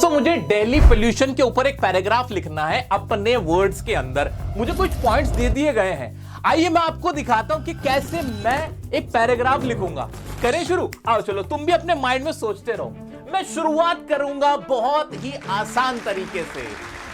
दोस्तों मुझे दिल्ली पोल्यूशन के ऊपर एक पैराग्राफ लिखना है अपने वर्ड्स के अंदर। मुझे कुछ पॉइंट्स दे दिए गए हैं, आइए मैं आपको दिखाता हूं कि कैसे मैं एक पैराग्राफ लिखूंगा। करें शुरू? आओ चलो, तुम भी अपने माइंड में सोचते रहो। मैं शुरुआत करूंगा बहुत ही आसान तरीके से।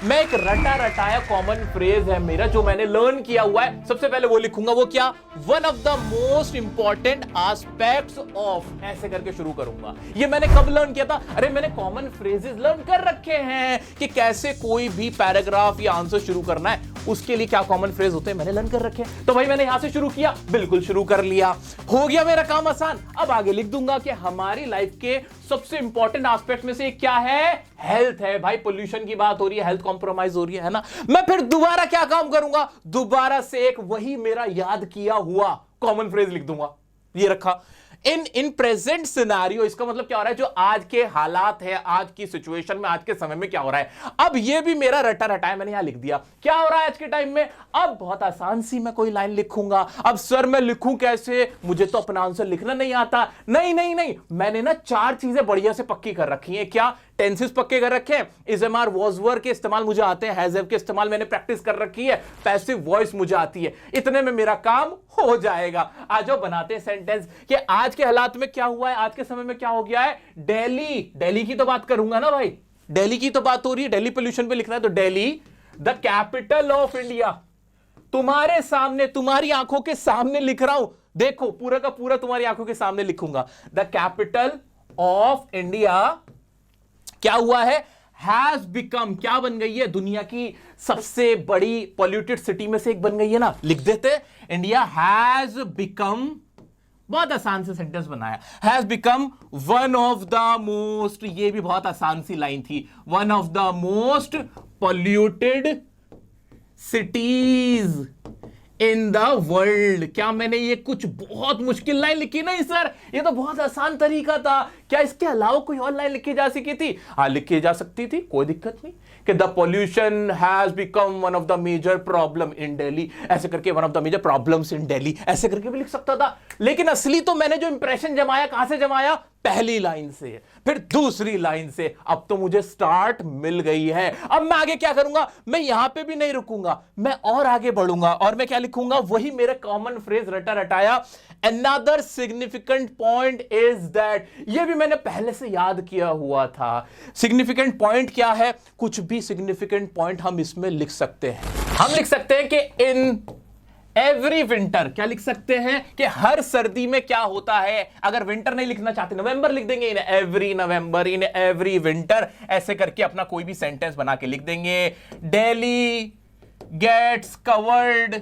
मैं एक रटा रटाया कॉमन फ्रेज है मेरा जो मैंने लर्न किया हुआ है, सबसे पहले वो लिखूंगा। वो क्या? One of the most important aspects of, ऐसे करके शुरू करूंगा। ये मैंने कब लर्न किया था? अरे मैंने कॉमन फ्रेजेस लर्न कर रखे हैं कि कैसे कोई भी पैराग्राफ या आंसर शुरू करना है, उसके लिए क्या कॉमन फ्रेज होते हैं मैंने लर्न कर रखे हैं। तो भाई मैंने यहां से शुरू किया, बिल्कुल शुरू कर लिया, हो गया मेरा काम आसान। अब आगे लिख दूंगा कि हमारी लाइफ के सबसे इंपॉर्टेंट एस्पेक्ट में से क्या है? हेल्थ है। भाई पोल्यूशन की बात हो रही है, हेल्थ कॉम्प्रोमाइज हो रही है ना। मैं फिर दोबारा क्या काम करूंगा? दोबारा से एक वही मेरा याद किया हुआ कॉमन फ्रेज लिख दूंगा। ये रखा इन प्रेजेंट सिनेरियो। इसका मतलब क्या हो रहा है? जो आज के हालात है, आज की सिचुएशन में, आज के समय में क्या हो रहा है। अब ये भी मेरा रटा रटाया मैंने यहां लिख दिया। क्या हो रहा है आज के टाइम में? अब बहुत आसान सी मैं कोई लाइन लिखूंगा। अब सर मैं लिखूं कैसे? मुझे तो अपना आंसर लिखना नहीं आता। नहीं, मैंने ना 4 चीजें बढ़िया से पक्की कर रखी है। क्या? टेंसेस पक्के कर रखे हैं, is am are was were के इस्तेमाल मुझे आते हैं, हैज हैव के इस्तेमाल मैंने प्रैक्टिस कर रखी है, पैसिव वॉइस मुझे आती है। इतने में मेरा काम हो जाएगा। आ जाओ बनाते हैं सेंटेंस कि आज के हालात में क्या हुआ है, आज के समय में क्या हो गया है। दिल्ली की तो बात करूंगा ना भाई, दिल्ली की तो बात हो रही है, दिल्ली पोल्यूशन पे लिखना है तो Delhi the capital of India. तुम्हारे सामने, तुम्हारी आंखों के सामने लिख रहा हूं, देखो पूरा का पूरा तुम्हारी आंखों के सामने लिखूंगा। द कैपिटल ऑफ इंडिया क्या हुआ है? हैज बिकम, क्या बन गई है? दुनिया की सबसे बड़ी पॉल्यूटेड सिटी में से एक बन गई है ना। लिख देते, इंडिया हैज बिकम, बहुत आसान से सेंटेंस बनाया, has become one of the most, ये भी बहुत आसान सी लाइन थी, one of the most polluted cities in the world. क्या मैंने ये कुछ बहुत मुश्किल लाइन लिखी? नहीं सर, ये तो बहुत आसान तरीका था। क्या इसके अलावा कोई और लाइन लिखी जा सकती थी? हाँ लिखी जा सकती थी, कोई दिक्कत नहीं। कि the pollution has become one of the major problem in Delhi, ऐसे करके one of the major problems in Delhi, ऐसे करके भी लिख सकता था। लेकिन असली तो मैंने जो इंप्रेशन जमाया, कहां से जमाया? पहली लाइन से, फिर दूसरी लाइन से। अब तो मुझे स्टार्ट मिल गई है। अब मैं आगे क्या करूंगा? मैं यहां पे भी नहीं रुकूंगा, मैं और आगे बढ़ूंगा। और मैं क्या लिखूंगा? वही मेरे कॉमन फ्रेज रटा रटाया। Another significant point is that, ये भी मैंने पहले से याद किया हुआ था। सिग्निफिकेंट पॉइंट क्या है? कुछ भी सिग्निफिकेंट पॉइंट हम इसमें लिख सकते हैं। हम लिख सकते हैं कि इन एवरी विंटर, क्या लिख सकते हैं कि हर सर्दी में क्या होता है। अगर विंटर नहीं लिखना चाहते, नवंबर लिख देंगे, in every November, in every winter, ऐसे करके अपना कोई भी सेंटेंस बना के लिख देंगे। Delhi gets covered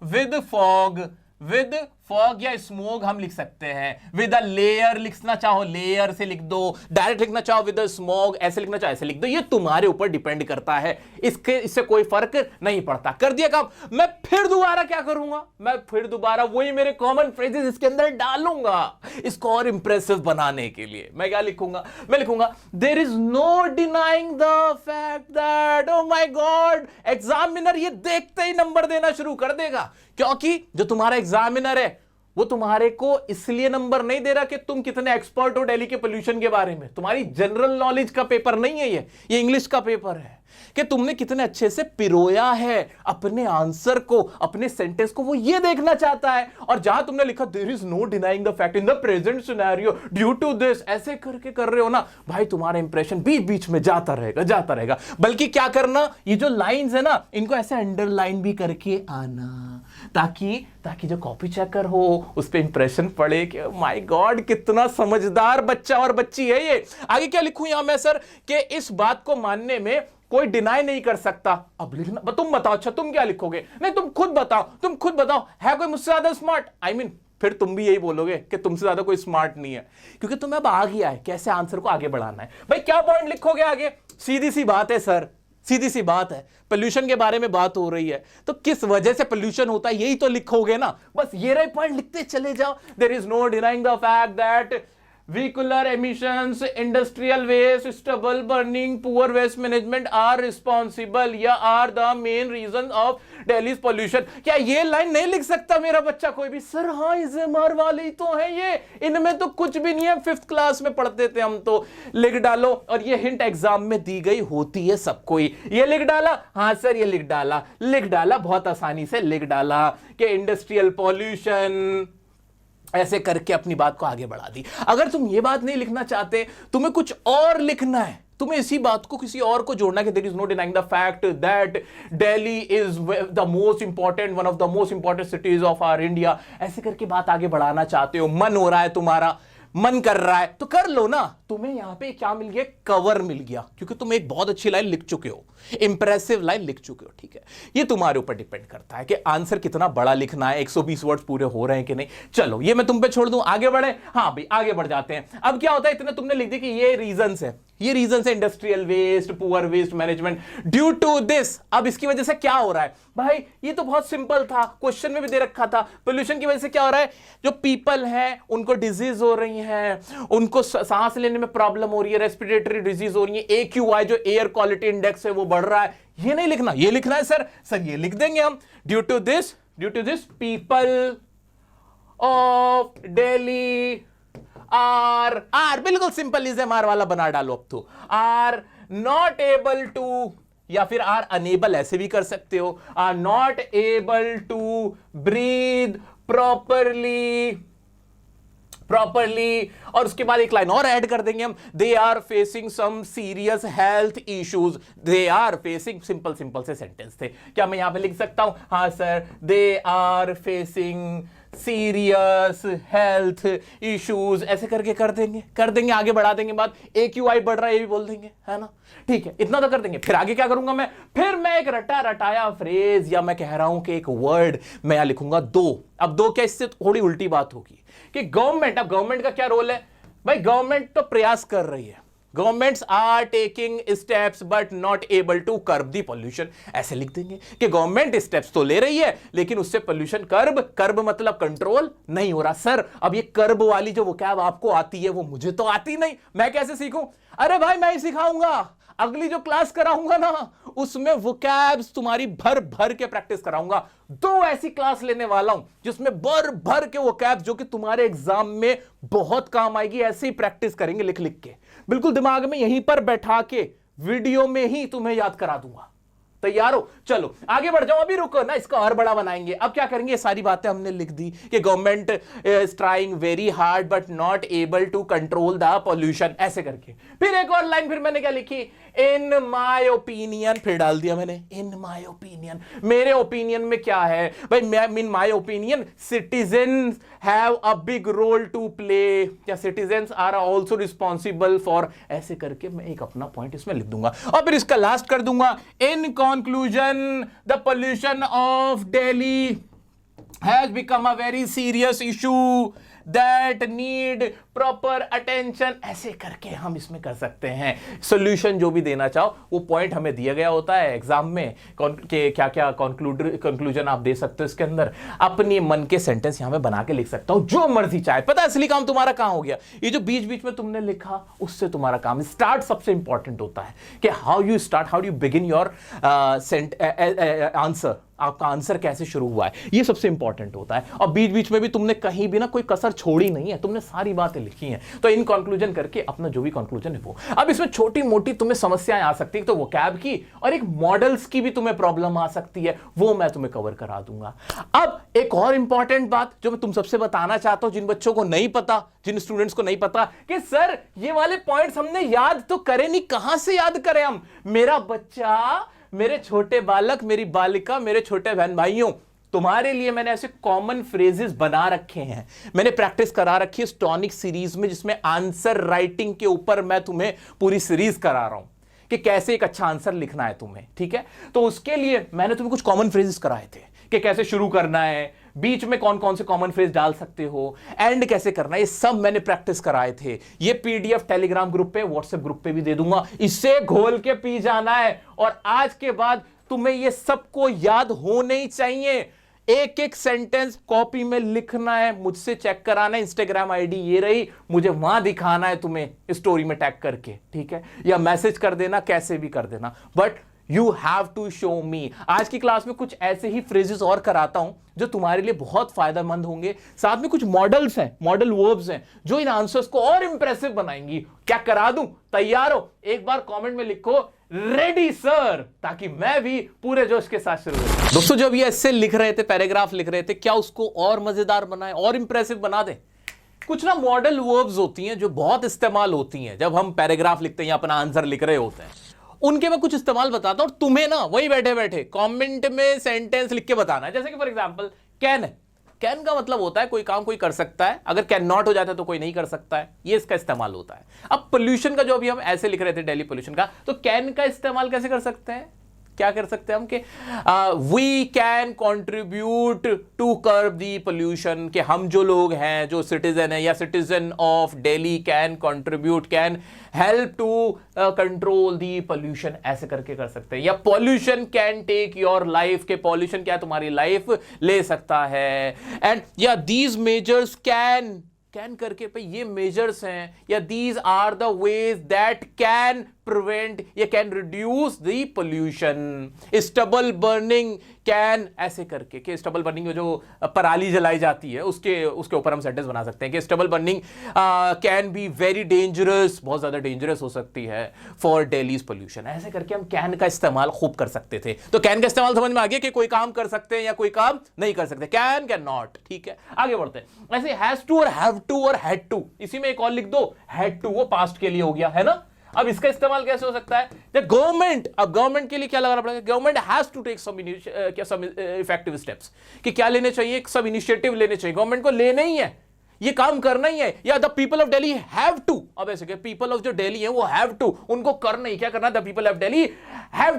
with fog, with fog या स्मोक हम लिख सकते हैं। विद अ लेयर लिखना चाहो लेयर से लिख दो, डायरेक्ट लिखना चाहो विद अ स्मोक, ऐसे लिखना चाहो ऐसे लिख दो। ये तुम्हारे ऊपर डिपेंड करता है, इससे कोई फर्क नहीं पड़ता। कर दिया काम। मैं फिर दोबारा क्या करूंगा? मैं फिर दोबारा वही मेरे कॉमन फ्रेजेस इसके अंदर डालूंगा, इसको और इंप्रेसिव बनाने के लिए। मैं क्या लिखूंगा? मैं लिखूंगा there is no denying the fact that, oh my god, examiner ये देखते ही नंबर देना शुरू कर देगा। क्योंकि जो तुम्हारा एग्जामिनर है वो तुम्हारे को इसलिए नंबर नहीं दे रहा कि तुम कितने एक्सपर्ट हो दिल्ली के पोल्यूशन के बारे में। तुम्हारी जनरल नॉलेज का पेपर नहीं है ये इंग्लिश का पेपर है कि तुमने कितने अच्छे से पिरोया है अपने आंसर को, अपने सेंटेंस को, वो ये देखना चाहता है। और जहां तुमने लिखा there is no denying the fact in the present scenario due to this, ऐसे करके कर रहे हो ना भाई, तुम्हारा इंप्रेशन बीच बीच में जाता रहेगा। बल्कि क्या करना, ये जो लाइंस है ना, इनको ऐसे अंडरलाइन भी करके आना, ताकि जो कॉपी चेकर हो उस पे इंप्रेशन पड़े कि माय गॉड कितना समझदार बच्चा और बच्ची है ये। आगे क्या लिखूं यहां मैं सर? कि इस बात को मानने में कोई डिनाई नहीं कर सकता। अब लिखना, तुम बताओ। अच्छा तुम क्या लिखोगे? नहीं तुम खुद बताओ, है कोई मुझसे ज्यादा स्मार्ट? फिर तुम भी यही बोलोगे कि तुमसे ज्यादा कोई स्मार्ट नहीं है, क्योंकि तुम्हें अब आ गया है कैसे आंसर को आगे बढ़ाना है। भाई क्या पॉइंट लिखोगे आगे? सीधी सी बात है सर, सीधी सी बात है, पोल्यूशन के बारे में बात हो रही है तो किस वजह से पोल्यूशन होता है यही तो लिखोगे ना। बस ये रहे पॉइंट, लिखते चले जाओ। There is no denying the fact that vehicular emissions, industrial waste, stubble burning, poor waste management are responsible या are the main reason of Delhi's pollution। क्या ये लाइन नहीं लिख सकता मेरा बच्चा कोई भी? सर हाँ, इज़मार वाले ही तो है ये, इनमें तो कुछ भी नहीं है, 5th क्लास में पढ़ते थे हम तो। लिख डालो, और ये हिंट एग्जाम में दी गई होती है सबको ही। ये लिख डाला, हाँ सर ये लिख डाला, बहुत आसानी से लिख डाला कि इंडस्ट्रियल पॉल्यूशन, ऐसे करके अपनी बात को आगे बढ़ा दी। अगर तुम ये बात नहीं लिखना चाहते, तुम्हें कुछ और लिखना है, तुम्हें इसी बात को किसी और को जोड़ना कि there is no denying the fact that Delhi is the most important, one of the most important cities of our India, ऐसे करके बात आगे बढ़ाना चाहते हो, मन हो रहा है तुम्हारा, मन कर रहा है तो कर लो ना। तुम्हें यहां पे क्या मिल गया? कवर मिल गया, क्योंकि तुम एक बहुत अच्छी लाइन लिख चुके हो, इंप्रेसिव लाइन लिख चुके हो। ठीक है, ये तुम्हारे ऊपर डिपेंड करता है कि आंसर कितना बड़ा लिखना है, 120 वर्ड्स पूरे हो रहे हैं कि नहीं। चलो ये मैं तुम पे छोड़ दूं, आगे बढ़े। हाँ भाई आगे बढ़ जाते हैं। अब क्या होता है, इतना तुमने लिख दिया कि ये रीजंस है, ये रीजंस है industrial waste, poor waste management, due to this. अब इसकी वजह से क्या हो रहा है भाई? ये तो बहुत सिंपल था, क्वेश्चन में भी दे रखा था। पोल्यूशन की वजह से क्या हो रहा है? जो पीपल है उनको डिजीज हो रही है, उनको सांस लेने में प्रॉब्लम हो रही है, रेस्पिरेटरी डिजीज हो रही है, AQI जो एयर क्वालिटी इंडेक्स है वो बढ़ रहा है। ये नहीं लिखना, ये लिखना है सर ये लिख देंगे हम, due to this people of Delhi are बिल्कुल सिंपल इज़मार वाला बना डालो अब तो, आर नॉट एबल टू, या फिर आर अनेबल ऐसे भी कर सकते हो, are not able to breathe properly, और उसके बाद एक लाइन और ऐड कर देंगे हम, they are facing some serious health issues. They are facing, simple से सेंटेंस थे, क्या मैं यहां पे लिख सकता हूं? हाँ sir, they are facing serious health issues, ऐसे करके कर देंगे, आगे बढ़ा देंगे बात। AQI बढ़ रहा है ये भी बोल देंगे, है ना? ठीक है, इतना तो कर देंगे। फिर आगे क्या करूंगा मैं? फिर मैं एक रटाया फ्रेज, या मैं कह रहा हूं कि एक वर्ड मैं यहां लिखूंगा दो। अब दो क्या, इससे थोड़ी उल्टी बात होगी कि गवर्नमेंट, अब गवर्नमेंट का क्या रोल है भाई? गवर्नमेंट तो प्रयास कर रही है, governments are taking steps but not able to curb the pollution. ऐसे लिख देंगे कि गवर्नमेंट स्टेप्स तो ले रही है लेकिन उससे पॉल्यूशन कर्ब मतलब कंट्रोल नहीं हो रहा। सर अब ये कर्ब वाली जो वोकैब आपको आती है वो मुझे तो आती नहीं, मैं कैसे सीखूं? अरे भाई मैं ही सिखाऊंगा, अगली जो क्लास कराऊंगा ना उसमें वोकैब्स तुम्हारी भर के प्रैक्टिस कराऊंगा। 2 ऐसी क्लास लेने वाला हूं जिसमें भर के वोकैब्स जो कि तुम्हारे एग्जाम में बहुत काम आएगी, ऐसे ही प्रैक्टिस करेंगे लिख के, बिल्कुल दिमाग में यहीं पर बैठा के वीडियो में ही तुम्हें याद करा दूंगा। तैयार हो? चलो आगे बढ़ जाओ, अभी रुको ना, इसका और बड़ा बनाएंगे। अब क्या करेंगे? ये सारी बातें हमने लिख दी कि government is trying very hard but not able to control the pollution, ऐसे करके। फिर एक और लाइन, फिर मैंने क्या लिखी? इन माई ओपिनियन, फिर डाल दिया मैंने इन माई ओपिनियन। मेरे ओपिनियन में क्या है भाई? In my opinion citizen have a big role to play, या citizen are also responsible for, ऐसे करके मैं एक अपना पॉइंट इसमें लिख दूंगा। और फिर इसका लास्ट कर दूंगा, इन conclusion the pollution of Delhi has become a very serious issue that need proper attention, ऐसे करके हम इसमें कर सकते हैं। सोल्यूशन जो भी देना चाहो वो पॉइंट हमें दिया गया होता है एग्जाम में कि क्या क्या कंक्लूजन आप दे सकते हो इसके अंदर, अपनी मन के सेंटेंस यहां में बना के लिख सकता हूं जो मर्जी चाहे। पता है असली काम तुम्हारा कहां हो गया? ये जो बीच बीच में तुमने लिखा उससे तुम्हारा काम स्टार्ट सबसे इंपॉर्टेंट होता है कि how you start, how do begin your answer, आपका आंसर कैसे शुरू हुआ है, ये सबसे इंपॉर्टेंट होता है। और बीच बीच में भी तुमने कहीं भी ना कोई कसर छोड़ी नहीं है, तुमने सारी बातें लिखी हैं। तो इन कंक्लूजन करके अपना जो भी कंक्लूजन है वो, अब इसमें छोटी मोटी तुम्हें समस्याएं आ सकती है, तो वोकैब की और एक मॉडल्स की भी तुम्हें प्रॉब्लम आ सकती है, वो मैं तुम्हें कवर करा दूंगा। अब एक और इंपॉर्टेंट बात जो मैं तुम सबसे बताना चाहता हूं, जिन बच्चों को नहीं पता, जिन स्टूडेंट्स को नहीं पता कि सर ये वाले पॉइंट्स हमने याद तो करे नहीं, कहां से याद करें हम? मेरा बच्चा, मेरे छोटे बालक, मेरी बालिका, मेरे छोटे बहन भाइयों, तुम्हारे लिए मैंने ऐसे कॉमन फ्रेजेस बना रखे हैं, मैंने प्रैक्टिस करा रखी है स्टोनिक सीरीज में, जिसमें आंसर राइटिंग के ऊपर मैं तुम्हें पूरी सीरीज करा रहा हूं कि कैसे एक अच्छा आंसर लिखना है तुम्हें। ठीक है, तो उसके लिए मैंने तुम्हें कुछ कॉमन फ्रेजेस कराए थे कि कैसे शुरू करना है, बीच में कौन कौन से कॉमन फ्रेज डाल सकते हो, एंड कैसे करना है, ये सब मैंने प्रैक्टिस कराए थे। ये पीडीएफ टेलीग्राम ग्रुप पे, व्हाट्सएप ग्रुप पे भी दे दूंगा, इससे घोल के पी जाना है। और आज के बाद तुम्हें ये सबको याद होने ही चाहिए। एक एक सेंटेंस कॉपी में लिखना है, मुझसे चेक कराना है, इंस्टाग्राम आईडी ये रही, मुझे वहां दिखाना है तुम्हें स्टोरी में टैग करके, ठीक है, या मैसेज कर देना, कैसे भी कर देना, but you have to show me. आज की क्लास में कुछ ऐसे ही फ्रेजेस और कराता हूं जो तुम्हारे लिए बहुत फायदेमंद होंगे, साथ में कुछ मॉडल्स हैं, मॉडल वर्ब्स हैं जो इन आंसर्स को और इंप्रेसिव बनाएंगी। क्या करा दूं? तैयार हो? एक बार कमेंट में लिखो रेडी सर, ताकि मैं भी पूरे जोश के साथ शुरू करूं। दोस्तों, जब ये ऐसे लिख रहे थे, पैराग्राफ लिख रहे थे, क्या उसको और मजेदार बनाए, और इंप्रेसिव बना दे? कुछ ना मॉडल वर्ब्स होती हैं जो बहुत इस्तेमाल होती हैं जब हम पैराग्राफ लिखते हैं या अपना आंसर लिख रहे होते हैं, उनके मैं कुछ इस्तेमाल बताता हूं और तुम्हें ना वही बैठे बैठे कमेंट में सेंटेंस लिख के बताना है। जैसे कि फॉर एग्जांपल कैन है, कैन का मतलब होता है कोई काम कोई कर सकता है, अगर कैन नॉट हो जाता है तो कोई नहीं कर सकता है, ये इसका इस्तेमाल होता है। अब पोल्यूशन का जो अभी हम ऐसे लिख रहे थे, दिल्ली पोल्यूशन का, तो कैन का इस्तेमाल कैसे कर सकते हैं? क्या कर सकते हैं हम कि we can contribute to curb the pollution, कि हम जो लोग हैं, जो सिटीजन है या citizen of Delhi can contribute, can help to control the pollution, ऐसे करके कर सकते हैं। या pollution can take your life, के पॉल्यूशन क्या तुम्हारी लाइफ ले सकता है। एंड या दीज मेजर्स कैन करके पे ये मेजर्स हैं, या these are the ways that can prevent या can reduce the pollution. Stubble burning can, ऐसे करके कि स्टबल बर्निंग में जो पराली जलाई जाती है उसके ऊपर हम सेंटेंस बना सकते हैं कि stubble burning can be very dangerous, बहुत ज्यादा डेंजरस हो सकती है फॉर दिल्लीज पोल्यूशन। ऐसे करके हम कैन का इस्तेमाल खूब कर सकते थे। तो कैन का इस्तेमाल समझ में आ गया कि कोई काम कर सकते हैं या कोई काम नहीं कर सकते, कैन कैन नॉट, ठीक है। आगे बढ़ते हैं। ऐसे हैज टू और हैव टू और हैड टू, इसी में एक और लिख दो, हैड टू, वो पास्ट के लिए हो गया, है ना। अब इसका इस्तेमाल कैसे हो सकता है? गवर्नमेंट, अब गवर्नमेंट के लिए क्या लगाना पड़ेगा? Government has to take some effective steps, कि क्या लेने चाहिए? सब इनिशिएटिव लेने चाहिए, गवर्नमेंट को लेना ही है, ये काम करना ही है। या the people of Delhi have to, अब ऐसे कि पीपल ऑफ जो दिल्ली है वो हैव टू, उनको करना ही, क्या करना? The people of Delhi have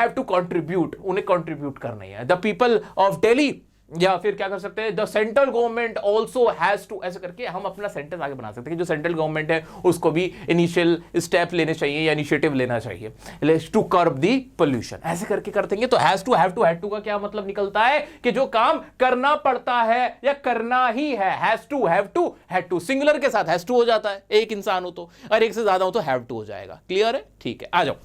to contribute, उन्हें कंट्रीब्यूट करना ही है। द पीपल ऑफ दिल्ली, या फिर क्या कर सकते हैं? The central government also has to, ऐसे करके हम अपना सेंटेंस आगे बना सकते हैं कि जो सेंट्रल गवर्नमेंट है उसको भी इनिशियल स्टेप लेने चाहिए या इनिशिएटिव लेना चाहिए टू कर्ब दी पोल्यूशन। ऐसे करके कर देंगे तो has to, have to, had to का क्या मतलब निकलता है कि जो काम करना पड़ता है या करना ही है। Has to, have to, had to, singular के साथ हैज टू हो जाता है, एक इंसान हो तो, और एक से ज्यादा हो तो हैव टू हो जाएगा। क्लियर है? ठीक है, आ जाओ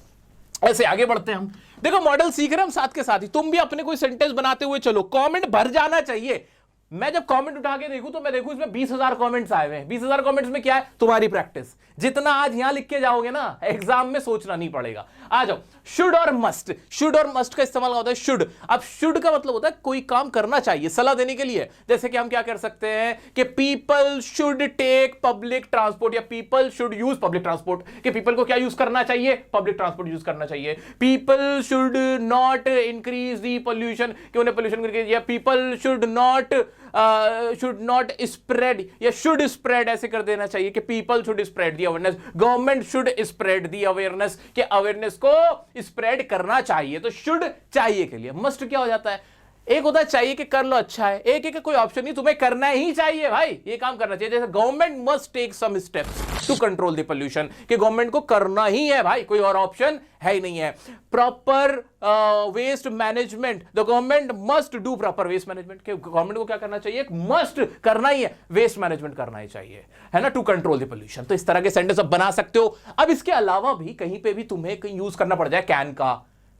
ऐसे आगे बढ़ते हैं हम। देखो मॉडल सीख रहे हैं हम साथ के साथ ही, तुम भी अपने कोई सेंटेंस बनाते हुए चलो, कमेंट भर जाना चाहिए। मैं जब कमेंट उठा के देखूं तो मैं देखूं इसमें 20,000 कमेंट्स आए हुए हैं। 20,000 कमेंट्स में क्या है? तुम्हारी प्रैक्टिस। जितना आज यहां लिख के जाओगे ना, एग्जाम में सोचना नहीं पड़ेगा। आ जाओ। शुड और मस्ट, शुड और मस्ट का इस्तेमाल होता है शुड। अब शुड का मतलब होता है कोई काम करना चाहिए, सलाह देने के लिए। जैसे कि हम क्या कर सकते हैं कि people should take public transport, या people should use public transport, कि पीपल को क्या यूज करना चाहिए? पब्लिक ट्रांसपोर्ट यूज करना चाहिए। People should not increase the pollution, कि उन्हें पोल्यूशन करके, या पीपल शुड नॉट स्प्रेड, या शुड स्प्रेड ऐसे कर देना चाहिए कि people should spread the awareness, government should spread the awareness, कि अवेयरनेस को स्प्रेड करना चाहिए। तो शुड चाहिए के लिए, मस्ट क्या हो जाता है? एक होता है चाहिए कि कर लो, अच्छा है, एक कोई ऑप्शन नहीं, तुम्हें करना ही चाहिए भाई, ये काम करना चाहिए। जैसे government must take some steps to control the pollution, कि गवर्नमेंट को करना ही है भाई, कोई और ऑप्शन है ही नहीं है। Proper waste management, the government must do proper waste management, कि गवर्नमेंट को क्या करना चाहिए? मस्ट करना ही है, वेस्ट मैनेजमेंट करना ही चाहिए, है ना, टू कंट्रोल द पोल्यूशन। तो इस तरह के सेंटेंस आप बना सकते हो। अब इसके अलावा भी कहीं पे भी तुम्हें कहीं यूज करना पड़ जाए कैन का,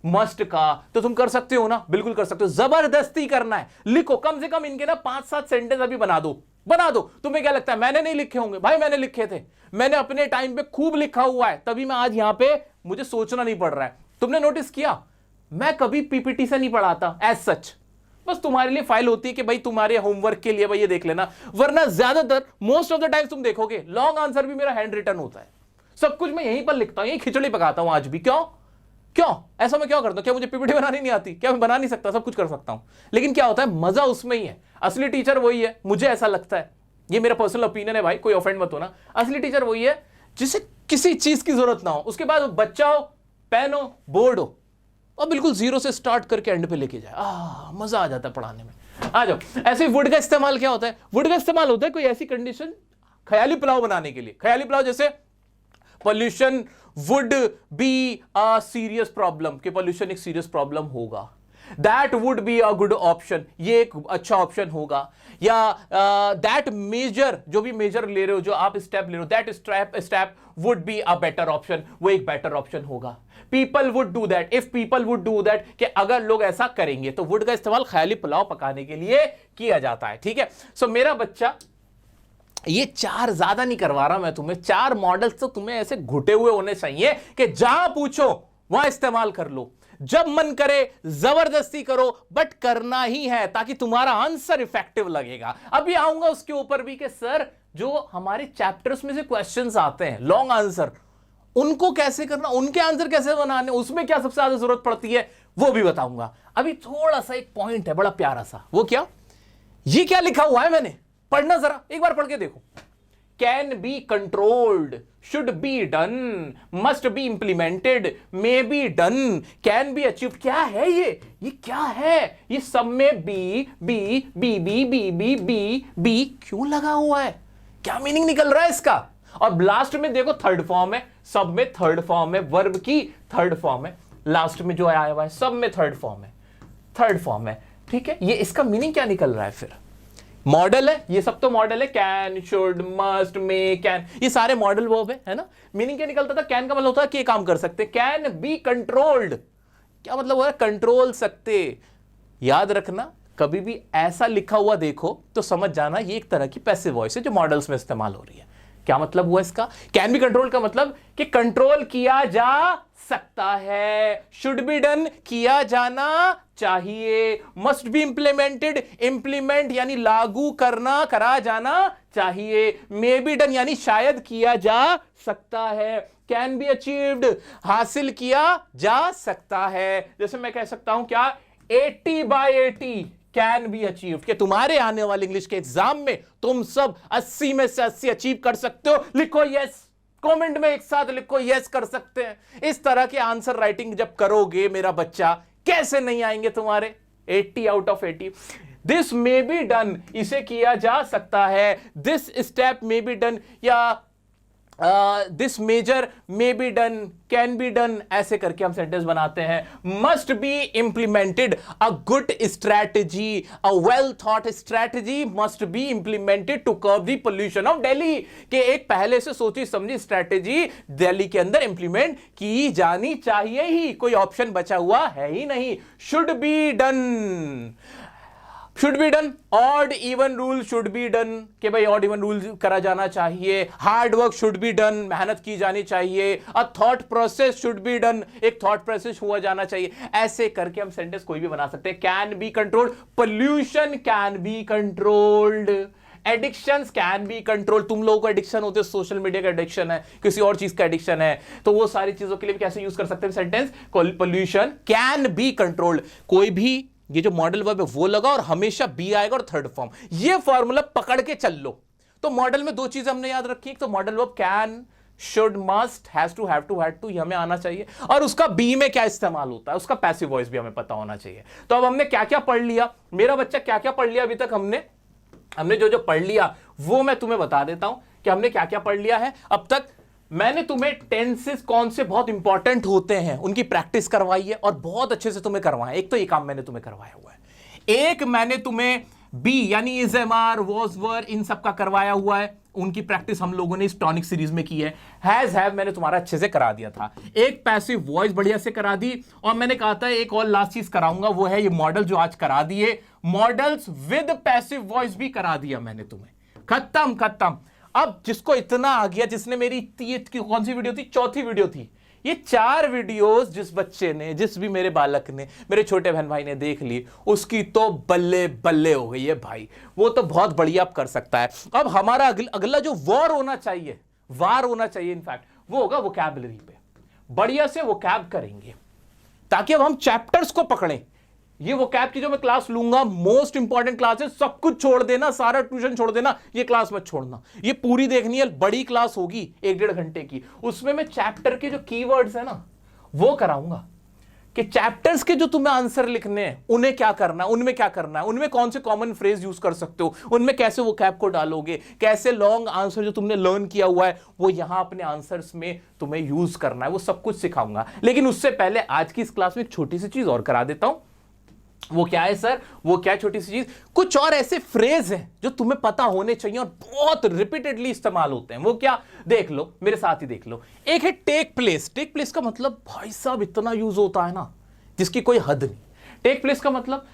मस्ट का, तो तुम कर सकते हो ना, बिल्कुल कर सकते हो। जबरदस्ती करना है, लिखो कम से कम इनके ना 5-7 सेंटेंस अभी बना दो। तुम्हें क्या लगता है मैंने नहीं लिखे होंगे? भाई मैंने लिखे थे, मैंने अपने टाइम पे खूब लिखा हुआ है, तभी मैं आज यहां पे मुझे सोचना नहीं पड़ रहा है। तुमने नोटिस किया मैं कभी पीपीटी से नहीं पढ़ाता एज सच, बस तुम्हारे लिए फाइल होती है कि भाई तुम्हारे होमवर्क के लिए भाई ये देख लेना, वरना ज्यादातर मोस्ट ऑफ द टाइम तुम देखोगे लॉन्ग आंसर भी मेरा हैंड रिटन होता है, सब कुछ मैं यहीं पर लिखता हूं, यही खिचड़ी पकाता हूं आज भी। क्यों ऐसा मैं क्यों करता हूं? क्या मुझे पीपीटी बनानी नहीं आती? क्या मैं बना नहीं सकता? सब कुछ कर सकता हूं, लेकिन क्या होता है मजा उसमें ही है। असली टीचर वही है, मुझे ऐसा लगता है, ये मेरा पर्सनल ओपिनियन है भाई, कोई ऑफेंड मत होना। असली टीचर वही है जिसे किसी चीज की जरूरत ना हो, उसके बाद बच्चा हो, पेन हो, बोर्ड हो, और बिल्कुल जीरो से स्टार्ट करके एंड पे लेके जाए, मजा आ जाता है पढ़ाने में। आ जाओ। ऐसे वुड का इस्तेमाल क्या होता है? वुड का इस्तेमाल होता है कोई ऐसी कंडीशन, ख्याली पुलाव बनाने के लिए। ख्याली पुलाव जैसे pollution would be a serious problem, कि पोल्यूशन एक सीरियस प्रॉब्लम होगा, that would be a good option, ये एक अच्छा ऑप्शन होगा। या दैट मेजर, जो भी मेजर ले रहे हो, जो आप स्टेप ले रहे हो, that step would be a better option, वो एक बेटर ऑप्शन होगा। People would do that, if people would do that, कि अगर लोग ऐसा करेंगे, तो वुड का इस्तेमाल ख्याली पुलाव पकाने के लिए किया जाता है, ठीक है। सो मेरा बच्चा, ये 4 ज्यादा नहीं करवा रहा मैं तुम्हें, 4 मॉडल्स तो तुम्हें ऐसे घुटे हुए होने चाहिए कि जहां पूछो वहां इस्तेमाल कर लो, जब मन करे जबरदस्ती करो, बट करना ही है, ताकि तुम्हारा आंसर इफेक्टिव लगेगा। अभी आऊंगा उसके ऊपर भी कि सर जो हमारे चैप्टर्स में से क्वेश्चंस आते हैं लॉन्ग आंसर, उनको कैसे करना, उनके आंसर कैसे बनाने, उसमें क्या सबसे ज्यादा जरूरत पड़ती है, वो भी बताऊंगा। अभी थोड़ा सा एक पॉइंट है बड़ा प्यारा सा, वो क्या, ये क्या लिखा हुआ है, मैंने पढ़ना जरा, एक बार पढ़ के देखो। Can be controlled, should be done, must be implemented, may be done, can be achieved. क्या है ये क्या है, ये सब में be be be be be be be be क्यों लगा हुआ है, क्या मीनिंग निकल रहा है इसका। और लास्ट में देखो थर्ड फॉर्म है, सब में थर्ड फॉर्म है, वर्ब की थर्ड फॉर्म है, लास्ट में जो आया हुआ है सब में थर्ड फॉर्म है, थर्ड फॉर्म है, ठीक है। ये इसका मीनिंग क्या निकल रहा है, फिर मॉडल है, ये सब तो मॉडल है, can, should, must, may, can, ये सारे मॉडल वर्ब है ना। मीनिंग क्या निकलता था, कैन का मतलब होता है कि ये काम कर सकते, कैन बी कंट्रोल्ड, क्या मतलब हो रहा है, कंट्रोल सकते। याद रखना, कभी भी ऐसा लिखा हुआ देखो तो समझ जाना ये एक तरह की पैसिव वॉइस है जो मॉडल्स में इस्तेमाल हो रही है। क्या मतलब हुआ इसका, कैन बी कंट्रोल का मतलब कि कंट्रोल किया जा सकता है, शुड बी डन, किया जाना चाहिए, मस्ट बी इंप्लीमेंटेड, इंप्लीमेंट यानी लागू करना, करा जाना चाहिए, मे बी डन यानी शायद किया जा सकता है, कैन बी अचीव्ड हासिल किया जा सकता है। जैसे मैं कह सकता हूं क्या, 80/80 कैन बी अचीव, कि तुम्हारे आने वाले इंग्लिश के एग्जाम में तुम सब 80 में से 80 अचीव कर सकते हो। लिखो यस, कमेंट में एक साथ लिखो यस कर सकते हैं। इस तरह के आंसर राइटिंग जब करोगे मेरा बच्चा, कैसे नहीं आएंगे तुम्हारे 80/80। दिस मे बी डन, इसे किया जा सकता है, this step may be done, या this measure may be done, can be done, ऐसे करके हम सेंटेंस बनाते हैं। Must be implemented, a good strategy, a well thought strategy must be implemented to curb the pollution of Delhi, के एक पहले से सोची समझी स्ट्रैटेजी दिल्ली के अंदर इंप्लीमेंट की जानी चाहिए ही, कोई ऑप्शन बचा हुआ है ही नहीं। Should be done, should be done, odd even rule should be done, कि भाई ऑड इवन रूल करा जाना चाहिए, hard work should be done, मेहनत की जानी चाहिए, a thought process should be done, एक थॉट प्रोसेस हुआ जाना चाहिए। ऐसे करके हम सेंटेंस कोई भी बना सकते हैं। Can be controlled, pollution can be controlled, addictions can be control, तुम लोगों को एडिक्शन होते हैं, सोशल मीडिया का एडिक्शन है, किसी और चीज का एडिक्शन है, तो वो सारी चीजों के लिए भी कैसे यूज कर सकते हैं sentence, pollution can be controlled. कोई भी ये जो मॉडल वर्ब है वो लगा और हमेशा बी आएगा और थर्ड फॉर्म, ये फॉर्मूला पकड़ के चल लो। तो मॉडल में 2 चीजें हमने याद रखी, एक तो modal verb can, should, must, has to, have to, had to, ये हमें आना चाहिए, और उसका बी में क्या इस्तेमाल होता है, उसका पैसिव वॉइस भी हमें पता होना चाहिए। तो अब हमने क्या क्या पढ़ लिया, मेरा बच्चा क्या क्या पढ़ लिया अभी तक, हमने जो जो पढ़ लिया वो मैं तुम्हें बता देता हूं कि हमने क्या क्या पढ़ लिया है अब तक। मैंने तुम्हें टेंसेस कौन से बहुत इंपॉर्टेंट होते हैं उनकी प्रैक्टिस करवाई है और बहुत अच्छे से तुम्हें करवाया। एक तो ये काम मैंने तुम्हें करवाया हुआ है, एक मैंने तुम्हें बी यानी इज, एम आर, वॉज, वर, इन सब का करवाया हुआ है, उनकी प्रैक्टिस हम लोगों ने इस टॉनिक सीरीज में की है। हैज, हैव मैंने तुम्हारा अच्छे से करा दिया था, एक पैसिव वॉइस बढ़िया से करा दी, और मैंने कहा था एक और लास्ट चीज कराऊंगा, वो है ये मॉडल जो आज करा दिए, मॉडल्स विद पैसिव वॉइस भी करा दिया मैंने तुम्हें। खत्म खत्म। अब जिसको इतना आ गया, जिसने मेरी कौन सी वीडियो थी, चौथी वीडियो थी, ये 4 वीडियोस जिस बच्चे ने, जिस भी मेरे बालक ने, मेरे छोटे बहन भाई ने देख ली, उसकी तो बल्ले बल्ले हो गई है भाई, वो तो बहुत बढ़िया अब कर सकता है। अब हमारा अगला जो वार होना चाहिए, इनफैक्ट वो होगा वोकैबुलरी पे, बढ़िया से वोकैब करेंगे ताकि अब हम चैप्टर्स को पकड़ें। ये वोकैब की जो मैं क्लास लूंगा, मोस्ट इंपॉर्टेंट क्लास है, सब कुछ छोड़ देना, सारा ट्यूशन छोड़ देना, ये क्लास मत छोड़ना, ये पूरी देखनी है, बड़ी क्लास होगी 1-1.5 घंटे की, उसमें मैं चैप्टर के जो कीवर्ड्स है ना वो कराऊंगा, कि चैप्टर्स के जो तुम्हें आंसर लिखने हैं उन्हें क्या करना है, उनमें क्या करना है, उनमें कौन से कॉमन फ्रेज यूज कर सकते हो, उनमें कैसे वोकैब को डालोगे, कैसे लॉन्ग आंसर जो तुमने लर्न किया हुआ है वो यहां अपने आंसर्स में तुम्हें यूज करना है, वो सब कुछ सिखाऊंगा। लेकिन उससे पहले आज की इस क्लास में एक छोटी सी चीज और करा देता हूं, वो क्या है सर? वो क्या छोटी सी चीज? कुछ और ऐसे फ्रेज हैं जो तुम्हें पता होने चाहिए और बहुत रिपीटेडली इस्तेमाल होते हैं। वो क्या? देख लो, मेरे साथ ही देख लो। एक है टेक प्लेस। टेक प्लेस का मतलब भाई साहब इतना यूज होता है ना जिसकी कोई हद नहीं। टेक प्लेस का मतलब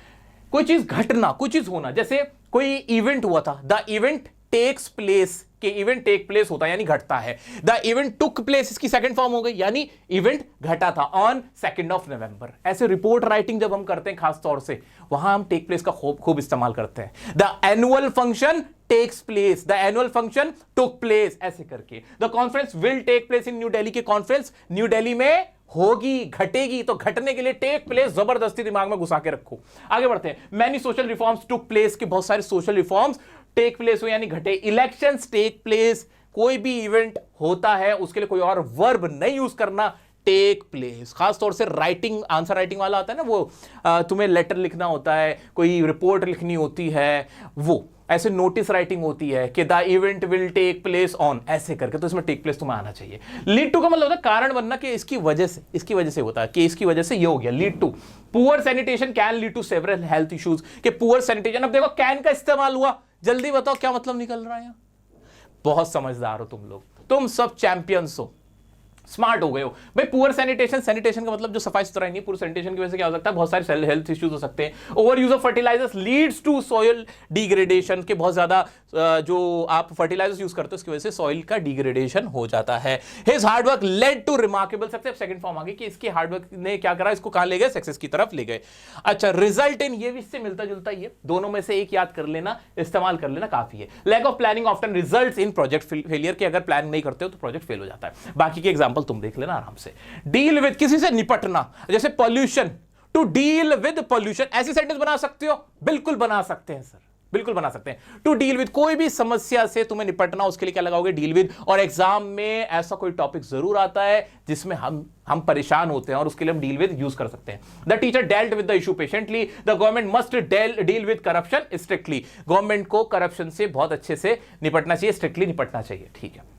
कोई चीज घटना, कोई चीज होना। जैसे कोई इवेंट हुआ था, द इवेंट टेक्स प्लेस, के इवेंट टेक प्लेस होता है यानी घटता है। द इवेंट टुक प्लेस इसकी सेकंड फॉर्म हो गई, यानी इवेंट घटा था ऑन 2 नवंबर। ऐसे रिपोर्ट राइटिंग जब हम करते हैं खास तौर से, वहां हम टेक प्लेस का खूब इस्तेमाल करते हैं। The annual function takes place, the annual function took place, ऐसे करके। The conference will take place in New Delhi, के कॉन्फ्रेंस न्यू दिल्ली में होगी, घटेगी। तो घटने के लिए टेक प्लेस जबरदस्ती दिमाग में घुसा के रखो। आगे बढ़ते हैं। Many social reforms took place, के बहुत सारे सोशल रिफॉर्म्स टेक प्लेस हो यानी घटे। इलेक्शंस टेक प्लेस, कोई भी इवेंट होता है उसके लिए कोई और वर्ब नहीं यूज करना, टेक प्लेस। खास तौर से राइटिंग, आंसर राइटिंग वाला आता है ना, वो तुम्हें लेटर लिखना होता है, कोई रिपोर्ट लिखनी होती है, वो ऐसे नोटिस राइटिंग होती है कि the event will take place on, ऐसे करके, तो इसमें टेक प्लेस तुम्हें आना चाहिए। लीड टू का मतलब होता है कारण बनना, कि इसकी वजह से होता है, कि इसकी वजह से ये हो गया, lead to. Poor sanitation can lead to several health issues, के पुअर सैनिटेशन। अब देखो कैन का इस्तेमाल हुआ, जल्दी बताओ क्या मतलब निकल रहा है यहां? बहुत समझदार हो तुम लोग, तुम सब चैंपियंस हो, स्मार्ट हो गए हो भाई। पुअर सैनिटेशन, सैनिटेशन का मतलब जो सफाई सुथराई नहीं, पुअर सैनिटेशन की वजह से क्या हो सकता है? बहुत सारे हेल्थ इश्यूज हो सकते हैं। Over use of fertilizers leads to soil degradation, के बहुत ज्यादा जो आप फर्टिलाइजर्स यूज करते हो उसकी वजह से सॉइल का डिग्रेडेशन हो जाता है। His hard work led to remarkable success, second form आ गई कि इसके हार्डवर्क ने क्या करा, इसको कहां ले गए? सक्सेस की तरफ ले गए। अच्छा, रिजल्ट इन, ये भी इससे मिलता जुलता ही है, दोनों में से एक याद कर लेना, इस्तेमाल कर लेना, काफी है। Lack of planning often results in project failure, के अगर प्लान नहीं करते हो तो प्रोजेक्ट फेल हो जाता है। बाकी के एग्जांपल तुम देख लेना आराम से। डील विद, किसी से निपटना, जैसे pollution, to deal with pollution, ऐसी सेंटेंस बना सकते हो? बिल्कुल बना सकते हैं सर, बिल्कुल बना सकते हैं। टू डील विद, कोई भी समस्या से तुम्हें निपटना, उसके लिए क्या लगाओगे? Deal with. और एग्जाम में ऐसा कोई टॉपिक जरूर आता है जिसमें हम परेशान होते हैं और उसके लिए हम डील विद यूज कर सकते हैं। The teacher dealt with the issue patiently, the government must deal with corruption strictly, government को करप्शन से बहुत अच्छे से निपटना चाहिए, स्ट्रिक्टली निपटना चाहिए। ठीक है,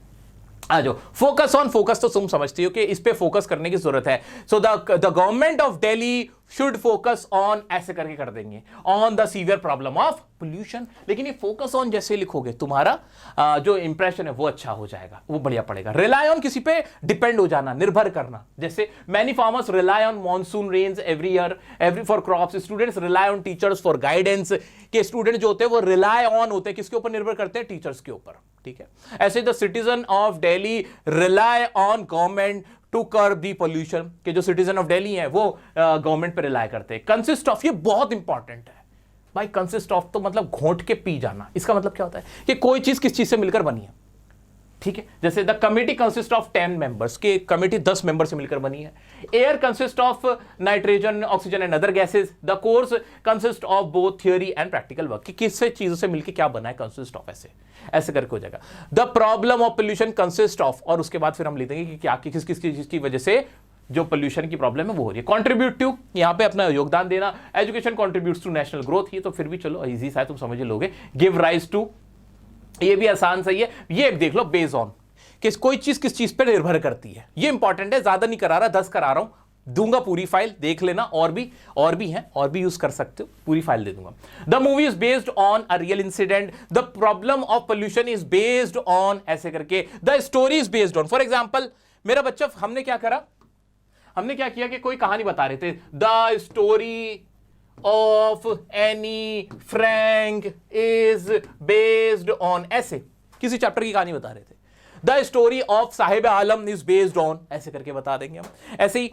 आ जाओ। फोकस ऑन, फोकस तो तुम समझती हो कि इस पे फोकस करने की जरूरत है। So the government of Delhi should focus on, ऐसे करके कर देंगे, on the severe problem of pollution. लेकिन ये फोकस ऑन जैसे लिखोगे तुम्हारा जो इंप्रेशन है वो अच्छा हो जाएगा, वो बढ़िया पड़ेगा। रिलाय ऑन, किसी पे डिपेंड हो जाना, निर्भर करना, जैसे many farmers rely on monsoon rains every year every for crops, students rely on teachers for guidance, के स्टूडेंट जो होते हैं वो रिलाय ऑन होते हैं, किसके ऊपर निर्भर करते हैं? टीचर्स के ऊपर। ठीक है, ऐसे the citizen of Delhi rely on government to curb the pollution, के जो सिटीजन ऑफ दिल्ली हैं वो गवर्नमेंट पे रिलाय करते हैं। कंसिस्ट ऑफ, ये बहुत इंपॉर्टेंट है भाई, कंसिस्ट ऑफ तो मतलब घोंट के पी जाना। इसका मतलब क्या होता है कि कोई चीज किस चीज से मिलकर बनी है। ठीक है, जैसे the committee consist of 10 members, के कमिटी 10 मेंबर से मिलकर बनी है। Air consist of nitrogen, oxygen and other gases. The course consist of both theory and practical work, कि किस चीजों से मिलकर क्या बना है, कंसिस्ट ऑफ, ऐसे करके हो जाएगा। The problem of pollution consist of, और उसके बाद फिर हम लिख देंगे कि क्या किस किस चीज की वजह से जो पोल्यूशन की प्रॉब्लम है वो हो रही है। कॉन्ट्रीब्यूट टू, यहां पे अपना योगदान देना। Education contributes to national growth, ये तो फिर भी चलो इजी सा है, तुम समझ लोगे। गिव राइज टू, ये भी आसान सही है। ये देख लो, बेस ऑन, कि कोई चीज किस चीज पर निर्भर करती है, ये इंपॉर्टेंट है, ज्यादा नहीं करा रहा, 10 करा रहा हूं, दूंगा पूरी फाइल, देख लेना। और भी हैं, और भी यूज कर सकते हो, पूरी फाइल दे दूंगा। The movie is based on a real incident, the problem of pollution is based on, ऐसे करके। The story is based on, for example मेरा बच्चा, हमने क्या करा, हमने क्या किया कि कोई कहानी बता रहे थे, the story of Anne Frank is based on, ऐसे किसी चैप्टर की कहानी बता रहे थे। The story of Sahib Alam is based on, ऐसे करके बता देंगे हम। ऐसे ही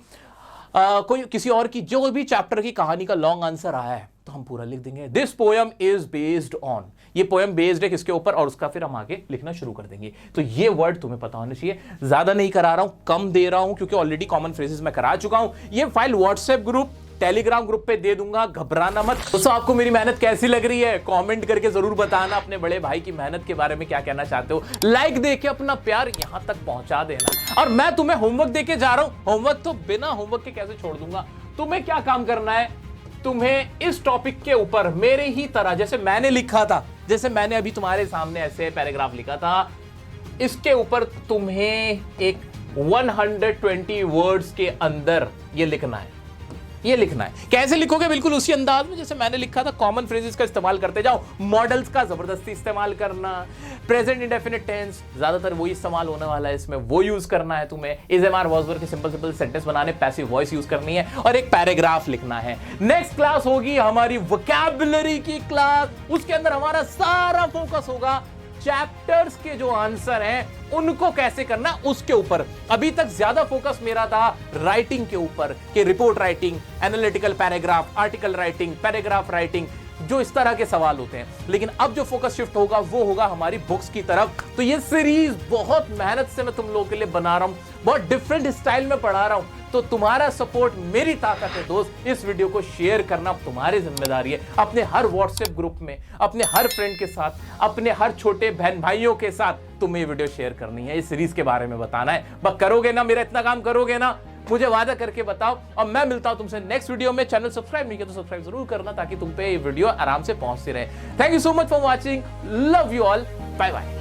कोई किसी और की जो भी चैप्टर की कहानी का लॉन्ग आंसर आया है तो हम पूरा लिख देंगे। This poem is based on, ये पोयम बेस्ड है किसके ऊपर, और उसका फिर हम आगे लिखना शुरू कर देंगे। तो ये वर्ड तुम्हें पता होना चाहिए। ज्यादा नहीं करा रहा हूं, कम दे रहा हूं, क्योंकि ऑलरेडी कॉमन फ्रेजेस मैं करा चुका हूं। ये file WhatsApp group, Telegram group पे दे दूंगा, घबराना मत। दोस्तों आपको मेरी मेहनत कैसी लग रही है कमेंट करके जरूर बताना। अपने बड़े भाई की मेहनत के बारे में क्या कहना चाहते हो, लाइक देके अपना प्यार यहां तक पहुंचा देना। और मैं तुम्हें होमवर्क देके जा रहा हूं, होमवर्क तो बिना होमवर्क के कैसे छोड़ दूंगा। तुम्हें क्या काम करना है, तुम्हें इस टॉपिक के ऊपर मेरे ही तरह, जैसे मैंने लिखा था, जैसे मैंने अभी तुम्हारे सामने ऐसे पैराग्राफ लिखा था, इसके ऊपर तुम्हें एक 120 वर्ड्स के अंदर ये लिखना है। ये लिखना है। कैसे लिखोगे? बिल्कुल उसी अंदाज में जैसे मैंने लिखा था। कॉमन फ्रेजेस का इस्तेमाल करते जाओ, मॉडल्स का जबरदस्ती इस्तेमाल करना, प्रेजेंट इंडेफिनिट टेंस ज्यादातर वही इस्तेमाल होने वाला है इसमें, वो यूज करना है तुम्हें। Is am are was were के सिंपल सिंपल सेंटेंस बनाने, पैसिव वॉइस यूज करनी है और एक पैराग्राफ लिखना है। नेक्स्ट क्लास होगी हमारी वोकैबुलरी की क्लास, उसके अंदर हमारा सारा फोकस होगा चैप्टर्स के जो आंसर हैं उनको कैसे करना उसके ऊपर। अभी तक ज्यादा फोकस मेरा था राइटिंग के ऊपर कि report writing, analytical paragraph, article writing, paragraph writing, जो इस तरह के सवाल होते हैं। लेकिन अब जो फोकस शिफ्ट होगा वो होगा हमारी बुक्स की तरफ। तो ये सीरीज बहुत मेहनत से मैं तुम लोगों के लिए बना रहा हूं, बहुत डिफरेंट स्टाइल में पढ़ा रहा हूं। तो तुम्हारा सपोर्ट मेरी ताकत है दोस्त। इस वीडियो को शेयर करना तुम्हारी जिम्मेदारी है। अपने हर व्हाट्सएप ग्रुप में, अपने हर फ्रेंड के साथ, अपने हर छोटे बहन भाइयों के साथ तुम्हें ये वीडियो शेयर करनी है, इस सीरीज के बारे में बताना है। बस करोगे ना, मेरा इतना काम करोगे ना, मुझे वादा करके बताओ। और मैं मिलता हूं तुमसे नेक्स्ट वीडियो में। चैनल सब्सक्राइब नहीं किया तो सब्सक्राइब जरूर करना ताकि तुम पे ये वीडियो आराम से पहुंचती रहे। Thank you so much for watching, love you all, bye bye.